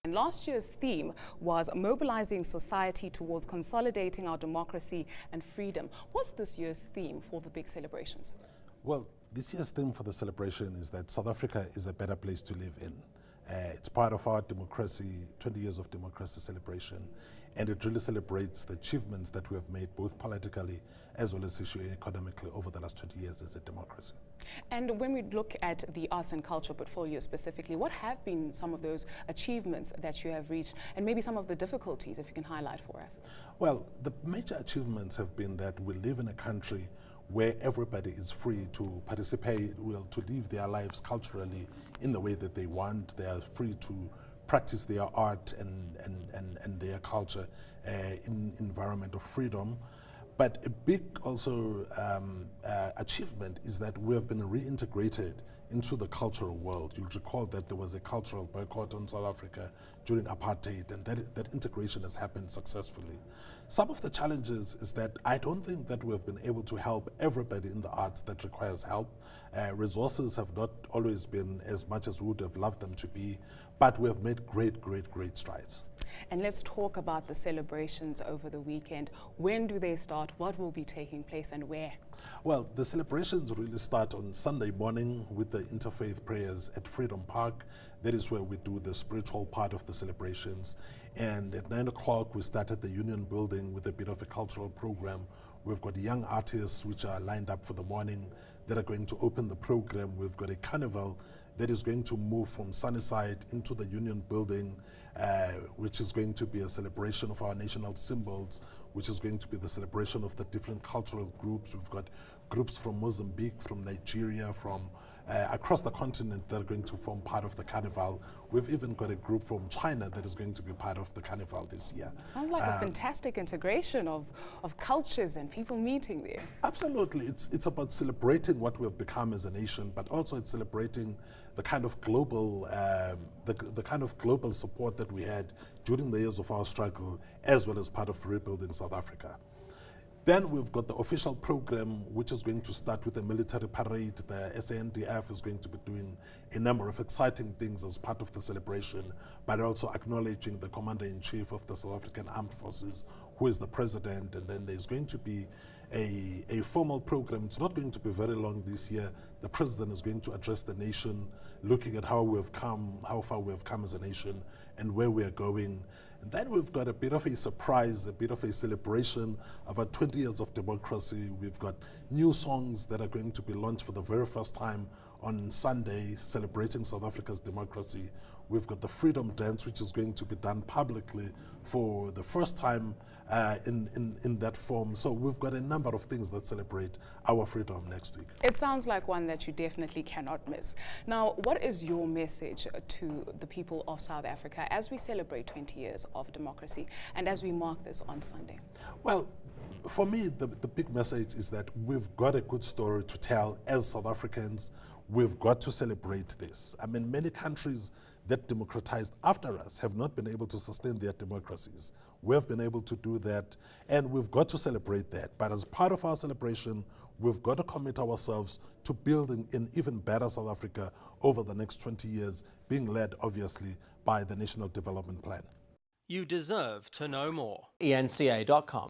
And last year's theme was mobilizing society towards consolidating our democracy and freedom. What's this year's theme for the big celebrations? Well, this year's theme for the celebration is that South Africa is a better place to live in. It's part of our democracy, 20 years of democracy celebration, and it really celebrates the achievements that we have made both politically as well as socio-economically over the last 20 years as a democracy. And when we look at the arts and culture portfolio specifically, what have been some of those achievements that you have reached, and maybe some of the difficulties, if you can highlight for us? Well, the major achievements have been that we live in a country where everybody is free to participate, to live their lives culturally in the way that they want. They are free to practice their art and their culture in environment of freedom. But a big also achievement is that we have been reintegrated into the cultural world. You'll recall that there was a cultural boycott on South Africa during apartheid, and that integration has happened successfully. Some of the challenges is that I don't think that we have been able to help everybody in the arts that requires help. Resources have not always been as much as we would have loved them to be, but we have made great strides. And let's talk about the celebrations over the weekend. When do they start? What will be taking place and where? Well, the celebrations really start on Sunday morning with the interfaith prayers at Freedom Park. That is where we do the spiritual part of the celebrations. And at 9 o'clock, we start at the Union Building with a bit of a cultural program. We've got young artists which are lined up for the morning that are going to open the program. We've got a carnival that is going to move from Sunnyside into the Union Building, which is going to be a celebration of our national symbols, which is going to be the celebration of the different cultural groups. We've got groups from Mozambique, from Nigeria, from across the continent that are going to form part of the carnival. We've even got a group from China that is going to be part of the carnival this year. Sounds like a fantastic integration of cultures and people meeting there. Absolutely. It's about celebrating what we have become as a nation, but also it's celebrating the kind of global the kind of global support that we had during the years of our struggle, as well as part of rebuilding South Africa. Then we've got the official program, which is going to start with a military parade. The SANDF is going to be doing a number of exciting things as part of the celebration, but also acknowledging the Commander-in-Chief of the South African Armed Forces, who is the President. And then there's going to be a formal program. It's not going to be very long this year. The President is going to address the nation, looking at how far we have come as a nation, and where we are going. And then we've got a bit of a surprise, a bit of a celebration about 20 years of democracy. We've got new songs that are going to be launched for the very first time on Sunday, celebrating South Africa's democracy. We've got the Freedom Dance, which is going to be done publicly for the first time in that form. So we've got a number of things that celebrate our freedom next week. It sounds like one that you definitely cannot miss. Now, what is your message to the people of South Africa as we celebrate 20 years of democracy and as we mark this on Sunday? Well, for me, the big message is that we've got a good story to tell as South Africans. We've got to celebrate this. I mean, many countries that democratized after us have not been able to sustain their democracies. We've been able to do that, and we've got to celebrate that. But as part of our celebration, we've got to commit ourselves to building an even better South Africa over the next 20 years, being led, obviously, by the National Development Plan. You deserve to know more. eNCA.com